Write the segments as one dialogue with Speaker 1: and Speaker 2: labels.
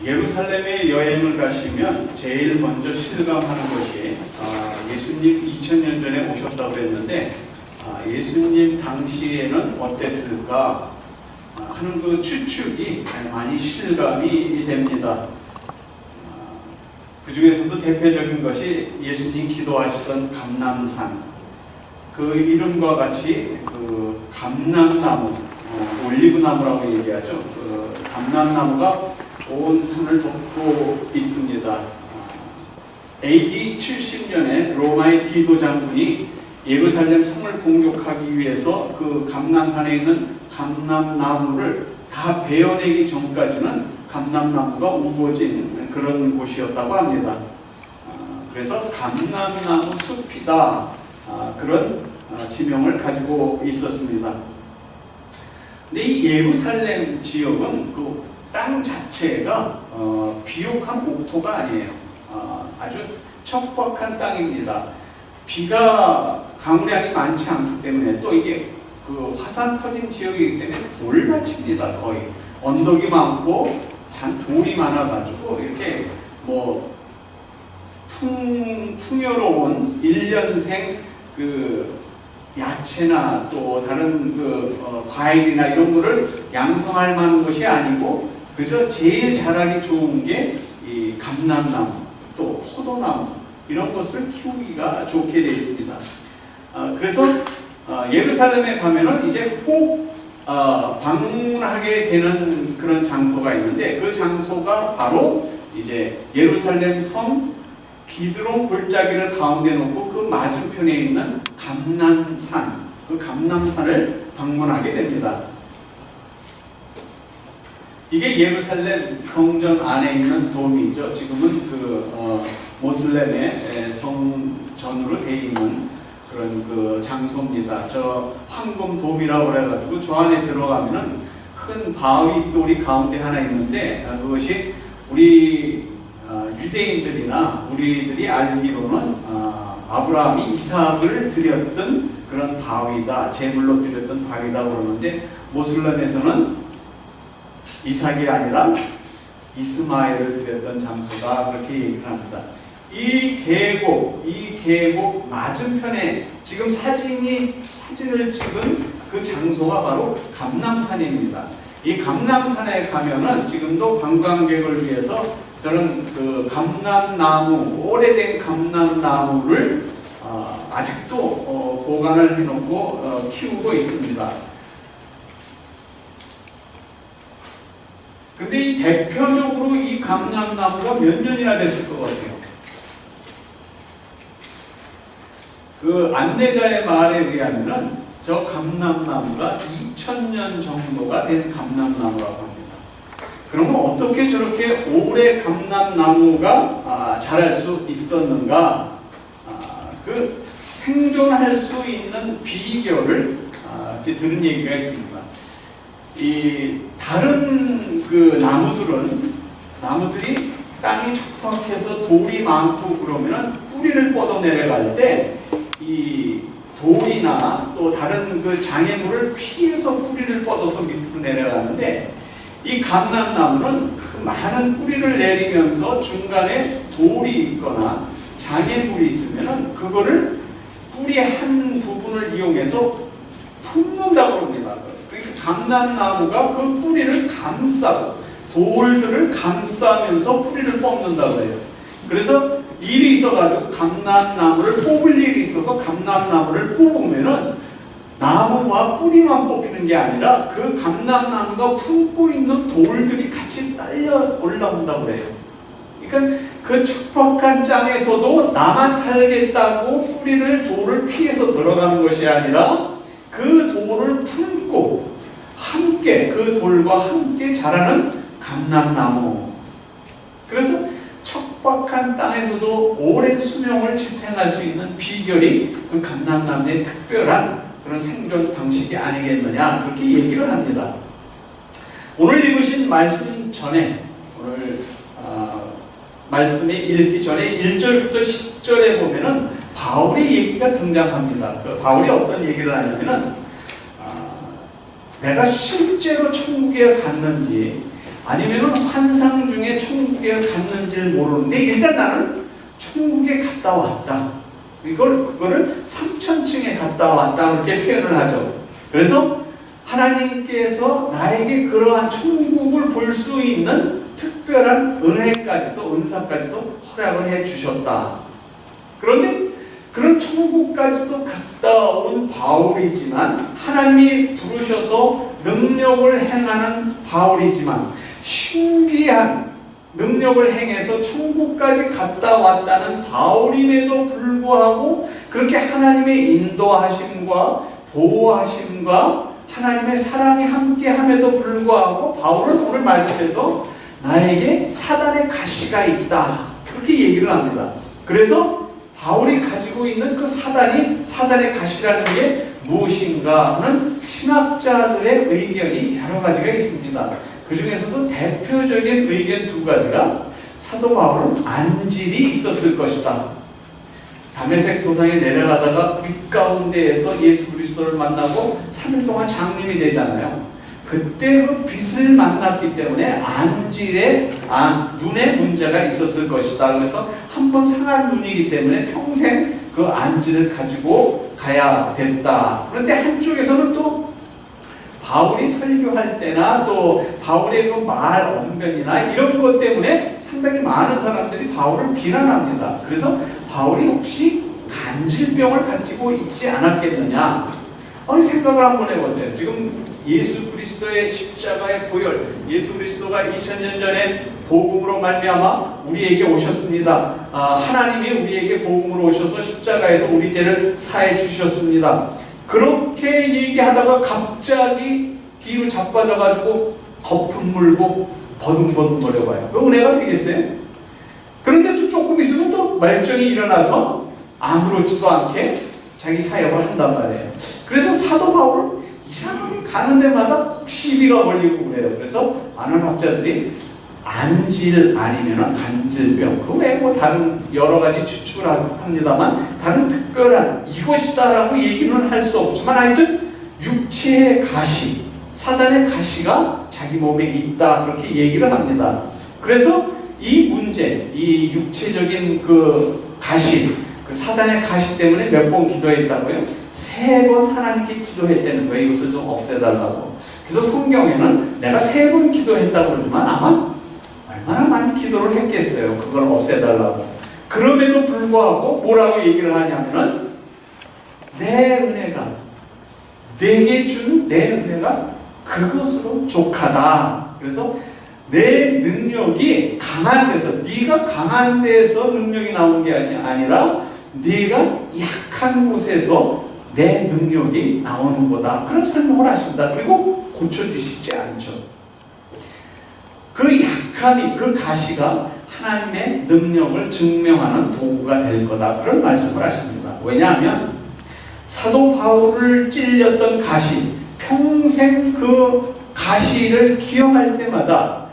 Speaker 1: 예루살렘에 여행을 가시면 제일 먼저 실감하는 것이 예수님 2000년 전에 오셨다고 그랬는데 예수님 당시에는 어땠을까 하는 그 추측이 많이 실감이 됩니다. 그 중에서도 대표적인 것이 예수님 기도하시던 감람산, 그 이름과 같이 그 감람나무, 올리브나무라고 얘기하죠. 그 감람나무가 온 산을 덮고 있습니다. AD 70년에 로마의 디도 장군이 예루살렘 성을 공격하기 위해서 그 감람산에 있는 감람나무를 다 베어내기 전까지는 감람나무가 우거진 그런 곳이었다고 합니다. 그래서 감람나무 숲이다, 그런 지명을 가지고 있었습니다. 근데 이 예루살렘 지역은 그 땅 자체가 비옥한 옥토가 아니에요. 아주 척박한 땅입니다. 비가 강우량이 많지 않기 때문에 또 이게 그 화산 터진 지역이기 때문에 돌밭입니다. 거의 언덕이 많고 잔 돌이 많아가지고 이렇게 뭐 풍요로운 1년생 그 야채나 또 다른 그 과일이나 이런 거를 양성할 만한 것이 아니고 그저 제일 자라기 좋은 게 이 감람나무 또 포도나무 이런 것을 키우기가 좋게 되어 있습니다. 그래서 예루살렘에 가면은 이제 꼭 방문하게 되는 그런 장소가 있는데 그 장소가 바로 이제 예루살렘 성 기드론 골짜기를 가운데 놓고 그 맞은편에 있는 감람산, 그 감람산을 방문하게 됩니다. 이게 예루살렘 성전 안에 있는 돔이죠. 지금은 그 모슬렘의 성전으로 되어 있는 그런 그 장소입니다. 저 황금 돔이라고 그래가지고 저 안에 들어가면은 큰 바위 돌이 가운데 하나 있는데 그것이 우리 유대인들이나 우리들이 알기로는 아브라함이 이삭을 드렸던 그런 바위다, 제물로 드렸던 바위다 그러는데 모슬렘에서는 이삭이 아니라 이스마엘을 드렸던 장소다 그렇게 얘기를 합니다. 이 계곡 맞은편에 지금 사진을 찍은 그 장소가 바로 감람산입니다. 이 감람산에 가면은 지금도 관광객을 위해서 저는 그 감람나무, 오래된 감람나무를 아직도 보관을 해놓고 키우고 있습니다. 근데 이 대표적으로 이 감람나무가 몇 년이나 됐을 것 같아요. 그 안내자의 말에 의하면은 저 감람나무가 2000년 정도가 된 감람나무라고 합니다. 그러면 어떻게 저렇게 오래 감람나무가 자랄 수 있었는가? 그 생존할 수 있는 비결을 들은 얘기가 있습니다. 이 다른 그 나무들이 땅이 척박해서 돌이 많고 그러면은 뿌리를 뻗어 내려갈 때 이 돌이나 또 다른 그 장애물을 피해서 뿌리를 뻗어서 밑으로 내려가는데 이 감람나무는 그 많은 뿌리를 내리면서 중간에 돌이 있거나 장애물이 있으면은 그거를 뿌리의 한 부분을 이용해서 품는다고 합니다. 그러니까 감람나무가 그 뿌리를 감싸고 돌들을 감싸면서 뿌리를 뽑는다고 해요. 그래서 일이 있어가지고 감람나무를 뽑을 일이 있어서 감람나무를 뽑으면은 나무와 뿌리만 뽑히는 게 아니라 그 감람나무가 품고 있는 돌들이 같이 딸려 올라온다고 해요. 그러니까 그 척박한 땅에서도 나만 살겠다고 돌을 피해서 들어가는 것이 아니라 그 돌을 품고 함께 그 돌과 함께 자라는 감람나무. 그래서 척박한 땅에서도 오랜 수명을 지탱할 수 있는 비결이 그 감람나무의 특별한 그런 생존 방식이 아니겠느냐 그렇게 얘기를 합니다. 오늘 읽으신 말씀 전에 오늘 말씀이 읽기 전에 1절부터 10절에 보면은 바울의 얘기가 등장합니다. 그 바울이 어떤 얘기를 하냐면은 내가 실제로 천국에 갔는지 아니면 환상 중에 천국에 갔는지를 모르는데 일단 나는 천국에 갔다 왔다. 그거를 3000층에 갔다 왔다 그렇게 표현을 하죠. 그래서 하나님께서 나에게 그러한 천국을 볼 수 있는 특별한 은혜까지도 은사까지도 허락을 해 주셨다. 그런데 그런 천국까지도 갔다 온 바울이지만 하나님이 부르셔서 능력을 행하는 바울이지만 신비한 능력을 행해서 천국까지 갔다 왔다는 바울임에도 불구하고 그렇게 하나님의 인도하심과 보호하심과 하나님의 사랑이 함께함에도 불구하고 바울은 오늘 말씀에서 나에게 사단의 가시가 있다 그렇게 얘기를 합니다. 그래서 바울이 가지고 있는 그 사단의 가시라는 게 무엇인가 하는 신학자들의 의견이 여러 가지가 있습니다. 그 중에서도 대표적인 의견 두 가지가 사도 바울은 안질이 있었을 것이다. 다메섹 도상에 내려가다가 빛 가운데에서 예수 그리스도를 만나고 3일 동안 장님이 되잖아요. 그때 그 빛을 만났기 때문에 안질에 눈에 문제가 있었을 것이다. 그래서 한번 상한 눈이기 때문에 평생 그 안질을 가지고 가야 됐다. 그런데 한쪽에서는 또 바울이 설교할 때나 또 바울의 그 말 언변이나 이런 것 때문에 상당히 많은 사람들이 바울을 비난합니다. 그래서 바울이 혹시 간질병을 가지고 있지 않았겠느냐? 아니 생각을 한번 해보세요. 지금 예수 그리스도의 십자가의 보혈, 예수 그리스도가 2000년 전에 복음으로 말미암아 우리에게 오셨습니다. 하나님이 우리에게 복음으로 오셔서 십자가에서 우리 죄를 사해 주셨습니다. 그렇게 얘기하다가 갑자기 뒤로 자빠져가지고 거품 물고 버둥버둥거려봐요. 그 은혜가 되겠어요? 그런데 또 조금 있으면 또 말정이 일어나서 아무렇지도 않게 자기 사역을 한단 말이에요. 그래서 사도 바울은 이상하게 가는 데마다 꼭 시비가 걸리고 그래요. 그래서 많은 학자들이 안질 아니면 간질병, 그 외에 뭐 다른 여러 가지 추측을 합니다만 다른 특별한 이것이다라고 얘기는 할 수 없지만 하여튼 육체의 가시, 사단의 가시가 자기 몸에 있다 그렇게 얘기를 합니다. 그래서 이 문제, 이 육체적인 그 가시, 그 사단의 가시 때문에 몇 번 기도했다고요? 3번 하나님께 기도했다는 거예요. 이것을 좀 없애달라고. 그래서 성경에는 내가 3번 기도했다고 그러지만 아마 얼마나 많은 기도를 했겠어요. 그걸 없애달라고. 그럼에도 불구하고 뭐라고 얘기를 하냐면은 내 은혜가 내게 준 내 은혜가 그것으로 족하다. 그래서 내 능력이 강한 데서, 네가 강한 데서 능력이 나온 게 아니라 네가 약한 곳에서 내 능력이 나오는 거다. 그런 설명을 하십니다. 그리고 고쳐주시지 않죠. 그 약함이, 그 가시가 하나님의 능력을 증명하는 도구가 될 거다. 그런 말씀을 하십니다. 왜냐하면 사도 바울을 찔렸던 가시, 평생 그 가시를 기억할 때마다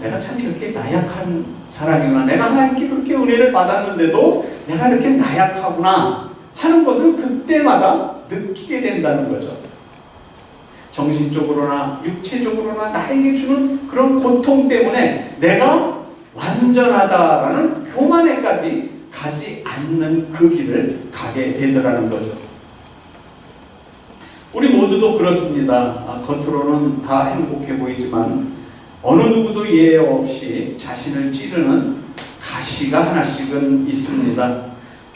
Speaker 1: 내가 참 이렇게 나약한 사람이구나. 내가 하나님께 그렇게 은혜를 받았는데도 내가 이렇게 나약하구나 하는 것을 그때마다 느끼게 된다는 거죠. 정신적으로나 육체적으로나 나에게 주는 그런 고통 때문에 내가 완전하다라는 교만에까지 가지 않는 그 길을 가게 되더라는 거죠. 우리 모두도 그렇습니다. 겉으로는 다 행복해 보이지만 어느 누구도 예외 없이 자신을 찌르는 가시가 하나씩은 있습니다.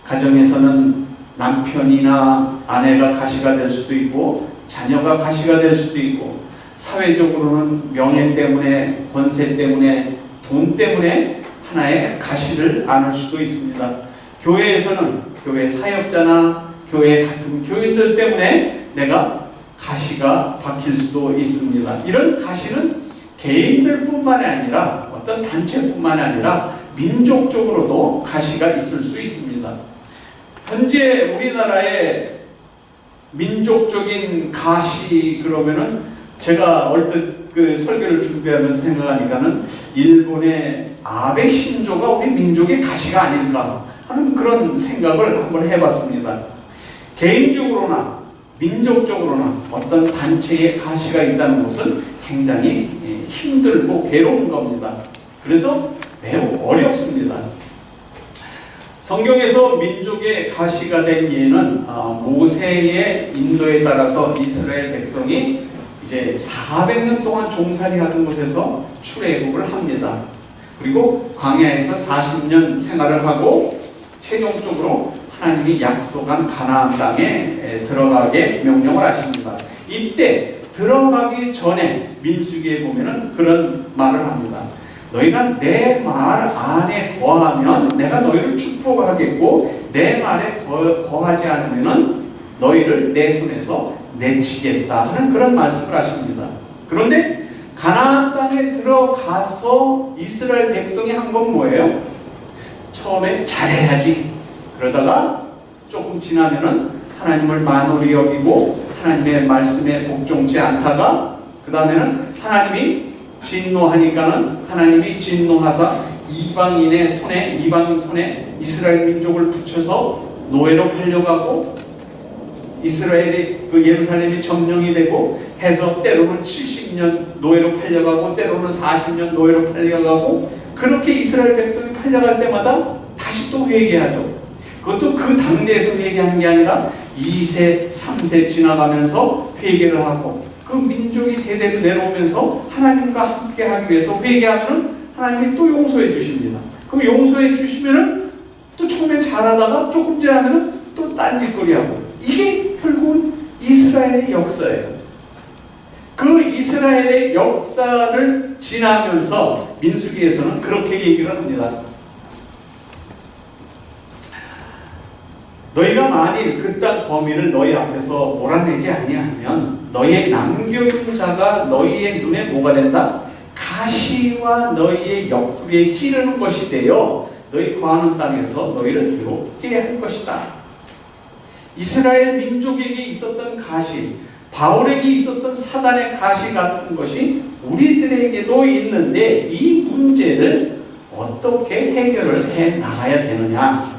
Speaker 1: 가정에서는 남편이나 아내가 가시가 될 수도 있고 자녀가 가시가 될 수도 있고 사회적으로는 명예 때문에 권세 때문에 돈 때문에 하나의 가시를 안을 수도 있습니다. 교회에서는 교회 사역자나 교회 같은 교인들 때문에 내가 가시가 박힐 수도 있습니다. 이런 가시는 개인들뿐만이 아니라 어떤 단체뿐만이 아니라 민족적으로도 가시가 있을 수 있습니다. 현재 우리나라의 민족적인 가시 그러면은 제가 얼핏 그 설교를 준비하면서 생각하니까는 일본의 아베 신조가 우리 민족의 가시가 아닐까 하는 그런 생각을 한번 해봤습니다. 개인적으로나 민족적으로나 어떤 단체의 가시가 있다는 것은 굉장히 힘들고 괴로운 겁니다. 그래서 매우 어렵습니다. 성경에서 민족의 가시가 된 예는 모세의 인도에 따라서 이스라엘 백성이 이제 400년 동안 종살이 하던 곳에서 출애굽을 합니다. 그리고 광야에서 40년 생활을 하고 최종적으로 하나님이 약속한 가나안 땅에 들어가게 명령을 하십니다. 이때 들어가기 전에 민수기에 보면은 그런 말을 합니다. 너희가 내 말 안에 거하면 내가 너희를 축복하겠고 내 말에 거하지 않으면은 너희를 내 손에서 내치겠다 하는 그런 말씀을 하십니다. 그런데 가나안 땅에 들어가서 이스라엘 백성이 한 건 뭐예요? 처음에 잘해야지. 그러다가 조금 지나면은 하나님을 만홀히 여기고 하나님의 말씀에 복종치 않다가 그 다음에는 하나님이 진노하니까는 하나님이 진노하사 이방인 손에 이스라엘 민족을 붙여서 노예로 팔려가고 이스라엘이 그 예루살렘이 점령이 되고 해서 때로는 70년 노예로 팔려가고 때로는 40년 노예로 팔려가고 그렇게 이스라엘 백성이 팔려갈 때마다 다시 또 회개하죠. 그것도 그 당대에서 회개하는 게 아니라 2세, 3세 지나가면서 회개를 하고 그 민족이 대대로 내려오면서 하나님과 함께 하기 위해서 회개하면 하나님이 또 용서해 주십니다. 그럼 용서해 주시면 또 처음에 잘하다가 조금 지나면 또 딴짓거리하고 이게 결국은 이스라엘의 역사예요. 그 이스라엘의 역사를 지나면서 민수기에서는 그렇게 얘기를 합니다. 너희가 만일 그 땅 범인을 너희 앞에서 몰아내지 아니하면 너희의 남겨둔 자가 너희의 눈에 뭐가 된다? 가시와 너희의 옆구리에 찌르는 것이 되어 너희 거하는 땅에서 너희를 괴롭게 할 것이다. 이스라엘 민족에게 있었던 가시, 바울에게 있었던 사단의 가시 같은 것이 우리들에게도 있는데 이 문제를 어떻게 해결을 해 나가야 되느냐?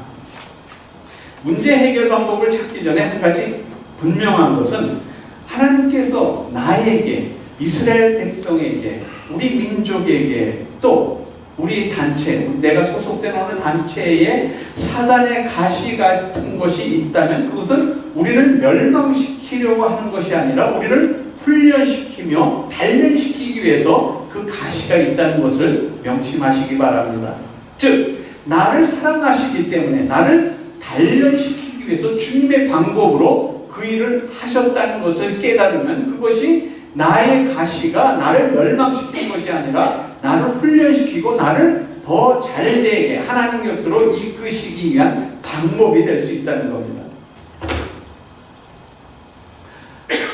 Speaker 1: 문제 해결 방법을 찾기 전에 한 가지 분명한 것은 하나님께서 나에게, 이스라엘 백성에게, 우리 민족에게 또 우리 단체, 내가 소속된 어느 단체에 사단의 가시 같은 것이 있다면 그것은 우리를 멸망시키려고 하는 것이 아니라 우리를 훈련시키며 단련시키기 위해서 그 가시가 있다는 것을 명심하시기 바랍니다. 즉 나를 사랑하시기 때문에 나를 단련시키기 위해서 주님의 방법으로 그 일을 하셨다는 것을 깨달으면 그것이 나의 가시가 나를 멸망시킨 것이 아니라 나를 훈련시키고 나를 더 잘되게 하나님 곁으로 이끄시기 위한 방법이 될 수 있다는 겁니다.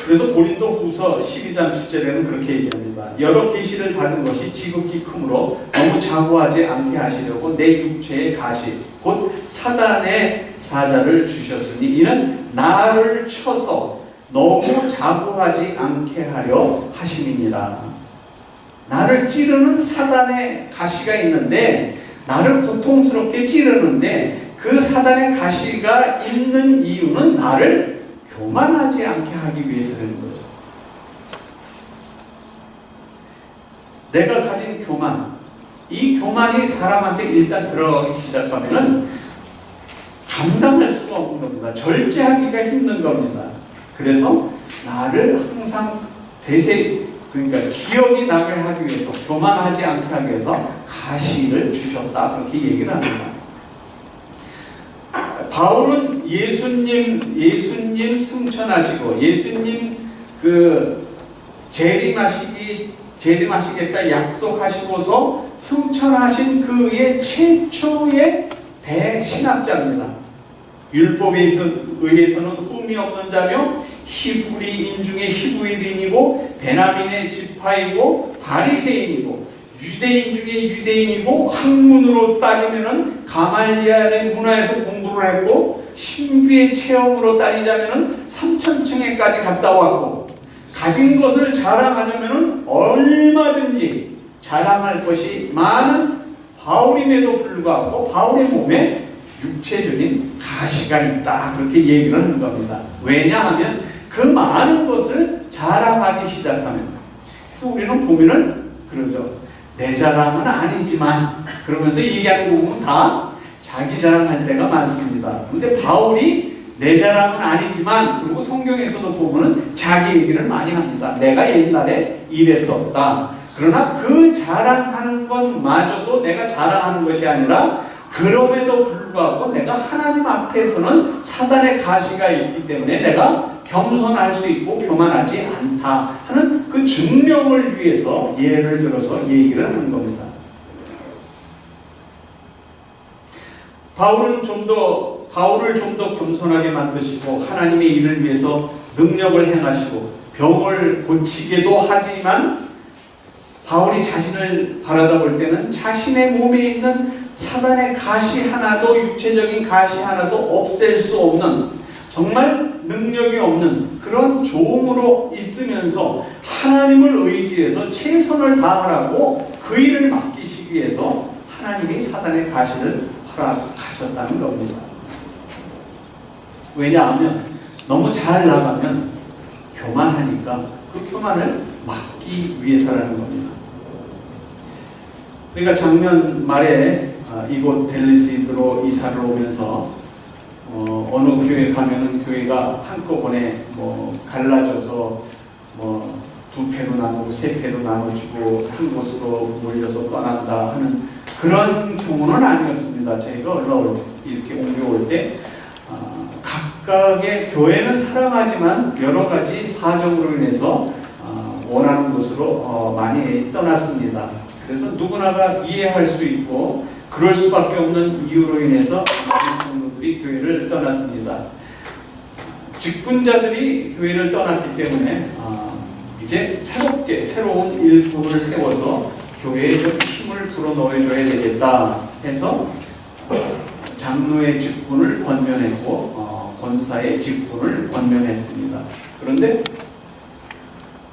Speaker 1: 그래서 고린도 후서 12장 10절에는 그렇게 얘기합니다. 여러 계시를 받은 것이 지극히 크므로 너무 자고하지 않게 하시려고 내 육체의 가시 곧 사단의 사자를 주셨으니 이는 나를 쳐서 너무 자고하지 않게 하려 하심이니라. 나를 찌르는 사단의 가시가 있는데 나를 고통스럽게 찌르는데 그 사단의 가시가 있는 이유는 나를 교만하지 않게 하기 위해서라는 거죠. 내가 가진 교만, 이 교만이 사람한테 일단 들어가기 시작하면은 감당할 수가 없는 겁니다. 절제하기가 힘든 겁니다. 그래서 나를 항상 그러니까 기억이 나게 하기 위해서, 교만하지 않게 하기 위해서 가시를 주셨다. 그렇게 얘기를 합니다. 바울은 예수님 승천하시고 예수님 재림하시겠다 약속하시고서 승천하신 그의 최초의 대신학자입니다. 율법에 의해서는 흠이 없는 자며 히브리인 중에 히브리인이고 베냐민의 지파이고 바리새인이고 유대인 중에 유대인이고 학문으로 따지면은 가말리엘의 문화에서 공부를 했고 신비의 체험으로 따지자면은 3000층에까지 갔다 왔고 가진 것을 자랑하자면은 얼마든지 자랑할 것이 많은 바울임에도 불구하고 바울의 몸에 육체적인 가시가 있다. 그렇게 얘기를 하는 겁니다. 왜냐하면 그 많은 것을 자랑하기 시작하면 그래서 우리는 보면은 그러죠. 내 자랑은 아니지만 그러면서 얘기하는 거 보면 다 자기 자랑할 때가 많습니다. 근데 바울이 내 자랑은 아니지만 그리고 성경에서도 보면은 자기 얘기를 많이 합니다. 내가 옛날에 이랬었다. 그러나 그 자랑하는 것마저도 내가 자랑하는 것이 아니라 그럼에도 불구하고 내가 하나님 앞에서는 사단의 가시가 있기 때문에 내가 겸손할 수 있고 교만하지 않다 하는 그 증명을 위해서 예를 들어서 얘기를 하는 겁니다. 바울을 좀 더 겸손하게 만드시고 하나님의 일을 위해서 능력을 행하시고 병을 고치기도 하지만 바울이 자신을 바라다 볼 때는 자신의 몸에 있는 사단의 가시 하나도 육체적인 가시 하나도 없앨 수 없는 정말 능력이 없는 그런 종으로 있으면서 하나님을 의지해서 최선을 다하라고 그 일을 맡기시기 위해서 하나님이 사단의 가시를 허락하셨다는 겁니다. 왜냐하면 너무 잘 나가면 교만하니까 그 교만을 막기 위해서라는 겁니다. 그러니까 작년 말에 이곳 델리시드로 이사를 오면서 어느 교회 가면은 교회가 한꺼번에 갈라져서 두 패로 나누고 세 패로 나눠지고 한 곳으로 몰려서 떠난다 하는 그런 경우는 아니었습니다. 저희가 이렇게 옮겨올 때 각각의 교회는 사랑하지만 여러 가지 사정으로 인해서 원하는 곳으로 많이 떠났습니다. 그래서 누구나가 이해할 수 있고 그럴 수밖에 없는 이유로 인해서 많은 성도들이 교회를 떠났습니다. 직분자들이 교회를 떠났기 때문에 이제 새로운 일꾼을 세워서 교회에 좀 힘을 불어넣어줘야 되겠다 해서 장로의 직분을 권면했고 권사의 직분을 권면했습니다. 그런데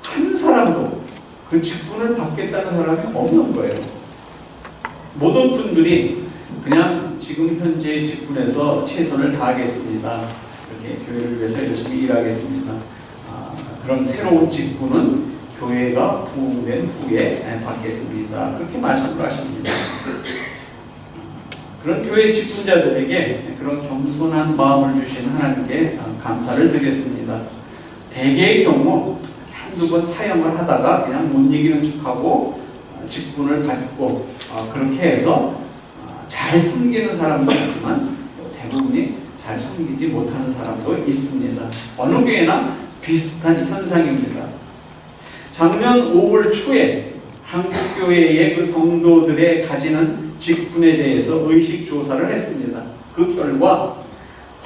Speaker 1: 한 사람도 그 직분을 받겠다는 사람이 없는 거예요. 모든 분들이 그냥 지금 현재의 직분에서 최선을 다하겠습니다. 이렇게 교회를 위해서 열심히 일하겠습니다. 그런 새로운 직분은 교회가 부흥된 후에 받겠습니다. 그렇게 말씀을 하십니다. 그런 교회 직분자들에게 그런 겸손한 마음을 주신 하나님께 감사를 드렸습니다. 대개의 경우 한두 번 사역을 하다가 그냥 못 이기는 척하고 직분을 받고 그렇게 해서 잘 섬기는 사람도 있지만 대부분이 잘 섬기지 못하는 사람도 있습니다. 어느 교회나 비슷한 현상입니다. 작년 5월 초에 한국교회의 그 성도들의 가지는 직분에 대해서 의식 조사를 했습니다. 그 결과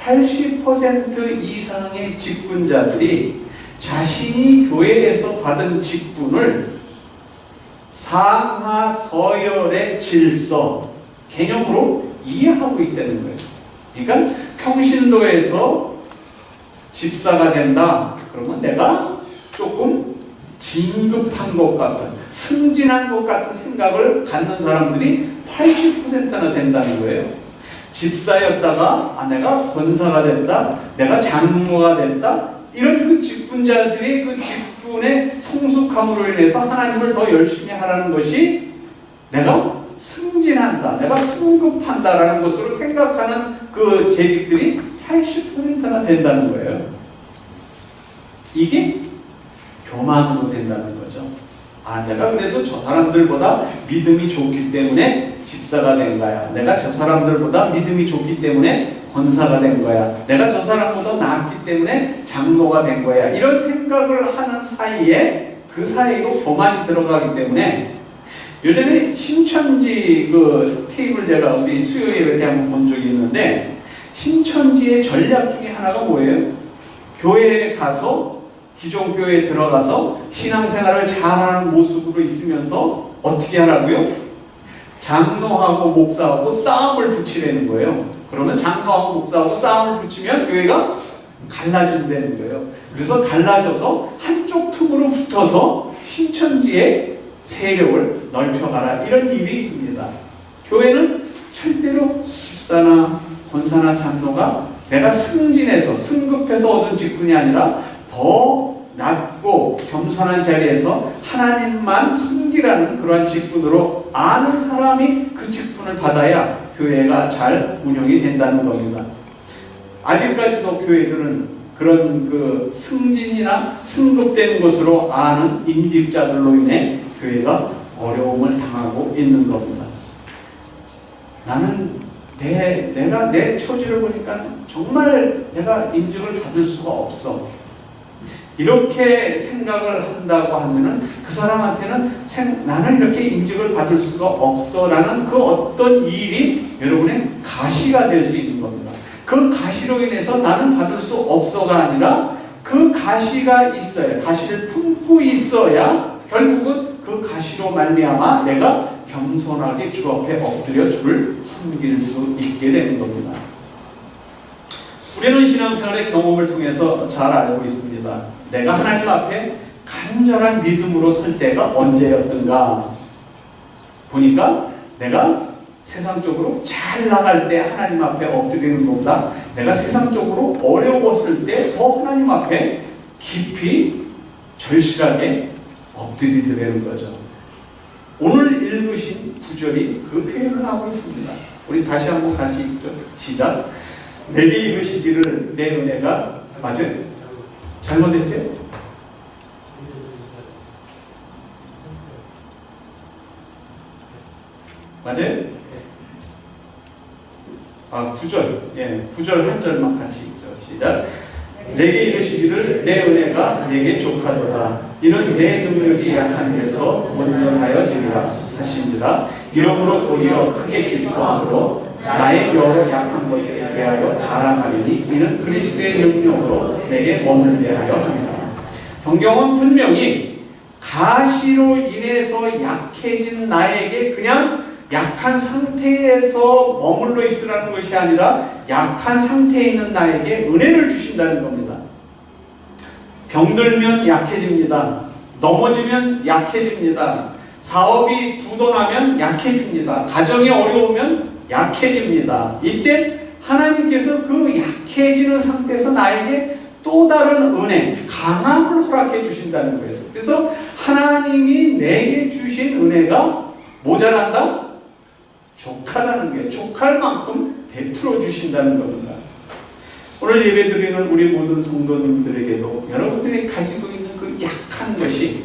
Speaker 1: 80% 이상의 직분자들이 자신이 교회에서 받은 직분을 상하 서열의 질서, 개념으로 이해하고 있다는 거예요. 그러니까 평신도에서 집사가 된다. 그러면 내가 조금 진급한 것 같은, 승진한 것 같은 생각을 갖는 사람들이 80%나 된다는 거예요. 집사였다가 내가 권사가 됐다, 내가 장로가 됐다, 이런 그 직분자들이 그 직분의 성숙함으로 인해서 하나님을 더 열심히 하라는 것이 내가 승진한다, 내가 승급한다라는 것으로 생각하는 그 재직들이 80%나 된다는 거예요. 이게 교만으로 된다는 거죠. 내가 그래도 저 사람들보다 믿음이 좋기 때문에 집사가 된 거야. 내가 저 사람들보다 믿음이 좋기 때문에 권사가 된 거야. 내가 저 사람보다 낫기 때문에 장로가 된 거야. 이런 생각을 하는 사이에 그 사이로 교만이 들어가기 때문에 요즘에 신천지 그 테이블 제가 우리 수요일에 한번 본 적이 있는데 신천지의 전략 중에 하나가 뭐예요? 교회에 가서 기존 교회에 들어가서 신앙생활을 잘하는 모습으로 있으면서 어떻게 하라고요? 장로하고 목사하고 싸움을 붙이려는 거예요. 그러면 장로하고 목사하고 싸움을 붙이면 교회가 갈라진다는 거예요. 그래서 갈라져서 한쪽 틈으로 붙어서 신천지의 세력을 넓혀가라, 이런 일이 있습니다. 교회는 절대로 집사나 권사나 장로가 내가 승진해서 승급해서 얻은 직분이 아니라 더 낮고 겸손한 자리에서 하나님만 섬기라는 그러한 직분으로 아는 사람이 그 직분을 받아야 교회가 잘 운영이 된다는 겁니다. 아직까지도 교회들은 그런 그 승진이나 승급된 것으로 아는 임직자들로 인해 교회가 어려움을 당하고 있는 겁니다. 나는 내가 내 처지를 보니까 정말 내가 임직을 받을 수가 없어. 이렇게 생각을 한다고 하면은 그 사람한테는 나는 이렇게 임직을 받을 수가 없어 라는 그 어떤 일이 여러분의 가시가 될 수 있는 겁니다. 그 가시로 인해서 나는 받을 수 없어가 아니라 그 가시가 있어야, 가시를 품고 있어야 결국은 그 가시로 말미암아 내가 겸손하게 주 앞에 엎드려 주를 섬길 수 있게 되는 겁니다. 우리는 신앙생활의 경험을 통해서 잘 알고 있습니다. 내가 하나님 앞에 간절한 믿음으로 설 때가 언제였던가 보니까 내가 세상적으로 잘 나갈 때 하나님 앞에 엎드리는 것보다 내가 세상적으로 어려웠을 때 더 하나님 앞에 깊이 절실하게 엎드리더라는 거죠. 오늘 읽으신 구절이 그 표현을 하고 있습니다. 우리 다시 한번 같이 읽죠. 시작. 내게 이르시기를 내 은혜가 맞아요? 잘못했어요? 맞아요? 9절. 예, 9절 한 절만 같이 읽죠. 시작. 내게 이르시기를 내 은혜가 내게 족하도다. 이는 내 능력이 약한 데서 온전하여지리라 하신지라. 이러므로 도리어 크게 기뻐함으로 나의 여러 약한 것에 대하여 자랑하리니 이는 그리스도의 능력으로 내게 머물게 하려 합니다. 성경은 분명히 가시로 인해서 약해진 나에게 그냥 약한 상태에서 머물러 있으라는 것이 아니라 약한 상태에 있는 나에게 은혜를 주신다는 겁니다. 병들면 약해집니다. 넘어지면 약해집니다. 사업이 부도나면 약해집니다. 가정이 어려우면 약해집니다. 이때 하나님께서 그 약해지는 상태에서 나에게 또 다른 은혜, 강함을 허락해 주신다는 거예요. 그래서 하나님이 내게 주신 은혜가 모자란다? 족하다는 게 족할 만큼 베풀어 주신다는 겁니다. 오늘 예배드리는 우리 모든 성도님들에게도 여러분들이 가지고 있는 그 약한 것이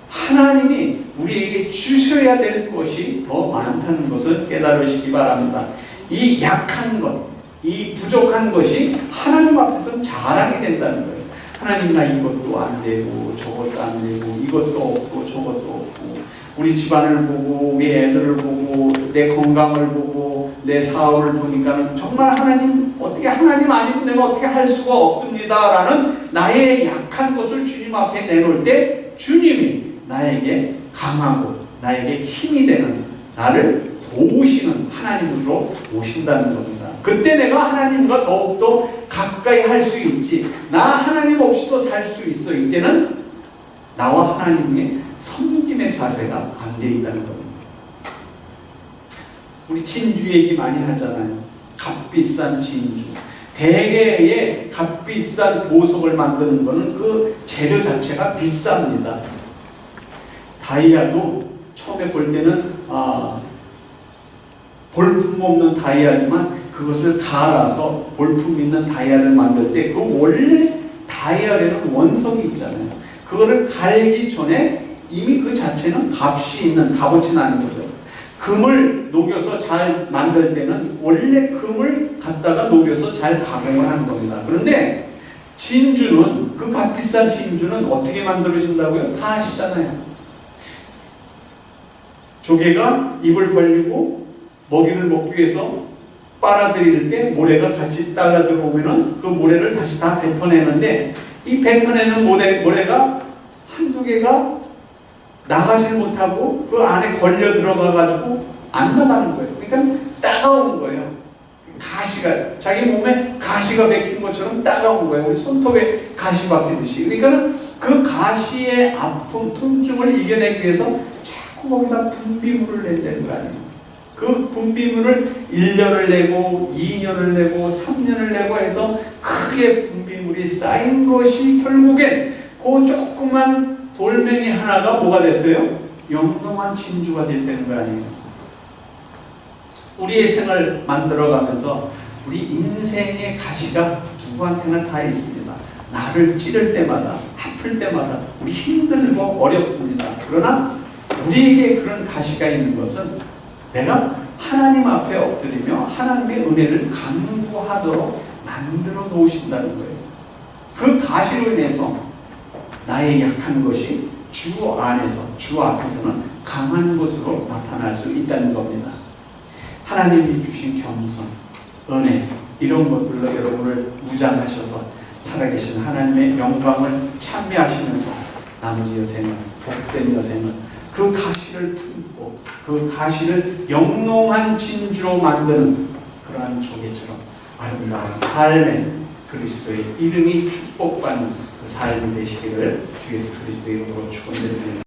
Speaker 1: 하나님이 우리에게 주셔야 될 것이 더 많다는 것을 깨달으시기 바랍니다. 이 약한 것, 이 부족한 것이 하나님 앞에서 자랑이 된다는 거예요. 하나님 나 이것도 안 되고 저것도 안 되고 이것도 없고 저것도 없고 우리 집안을 보고 우리 애들을 보고 내 건강을 보고 내 사업을 보니까 정말 하나님 어떻게 하나님 아니면 내가 어떻게 할 수가 없습니다 라는 나의 약한 것을 주님 앞에 내놓을 때 주님이 나에게 강하고 나에게 힘이 되는 나를 도우시는 하나님으로 오신다는 겁니다. 그때 내가 하나님과 더욱더 가까이 할 수 있지. 나 하나님 없이도 살 수 있어. 이때는 나와 하나님의 섬김의 자세가 안 돼 있다는 겁니다. 우리 진주 얘기 많이 하잖아요. 값비싼 진주. 대개의 값비싼 보석을 만드는 것은 그 재료 자체가 비쌉니다. 다이아도 처음에 볼 때는 볼품 없는 다이아지만 그것을 갈아서 볼품 있는 다이아를 만들 때 그 원래 다이아라는 원석이 있잖아요. 그거를 갈기 전에 이미 그 자체는 값이 있는, 값어치 나는 거죠. 금을 녹여서 잘 만들 때는 원래 금을 갖다가 녹여서 잘 가공을 하는 겁니다. 그런데 진주는, 그 값비싼 진주는 어떻게 만들어진다고요? 다 아시잖아요. 조개가 입을 벌리고 먹이를 먹기 위해서 빨아들일 때 모래가 같이 딸려 들어오면은 그 모래를 다시 다 뱉어내는데 이 뱉어내는 모래가 한두 개가 나가질 못하고 그 안에 걸려 들어가가지고 안 나가는 거예요. 그러니까 따가운 거예요. 가시가, 자기 몸에 가시가 박힌 것처럼 따가운 거예요. 우리 손톱에 가시 박히듯이. 그러니까 그 가시의 아픔, 통증을 이겨내기 위해서 자꾸 거기다 분비물을 낸다는 거 아니에요. 그 분비물을 1년을 내고 2년을 내고 3년을 내고 해서 크게 분비물이 쌓인 것이 결국엔 그 조그만 돌멩이 하나가 뭐가 됐어요? 영롱한 진주가 됐다는 거 아니에요? 우리의 생을 만들어가면서 우리 인생의 가시가 누구한테나 다 있습니다. 나를 찌를 때마다, 아플 때마다 우리 힘들고 어렵습니다. 그러나 우리에게 그런 가시가 있는 것은 내가 하나님 앞에 엎드리며 하나님의 은혜를 간구하도록 만들어 놓으신다는 거예요. 그 가시로 인해서 나의 약한 것이 주 안에서, 주 앞에서는 강한 것으로 나타날 수 있다는 겁니다. 하나님이 주신 겸손, 은혜, 이런 것들로 여러분을 무장하셔서 살아계신 하나님의 영광을 찬미하시면서 나머지 여생은, 복된 여생은 그 가시를 품고 그 가시를 영롱한 진주로 만드는 그러한 조개처럼 아름다운 삶의 그리스도의 이름이 축복받는 그 삶이 되시기를 주 예수 그리스도의 이름으로 축원드립니다.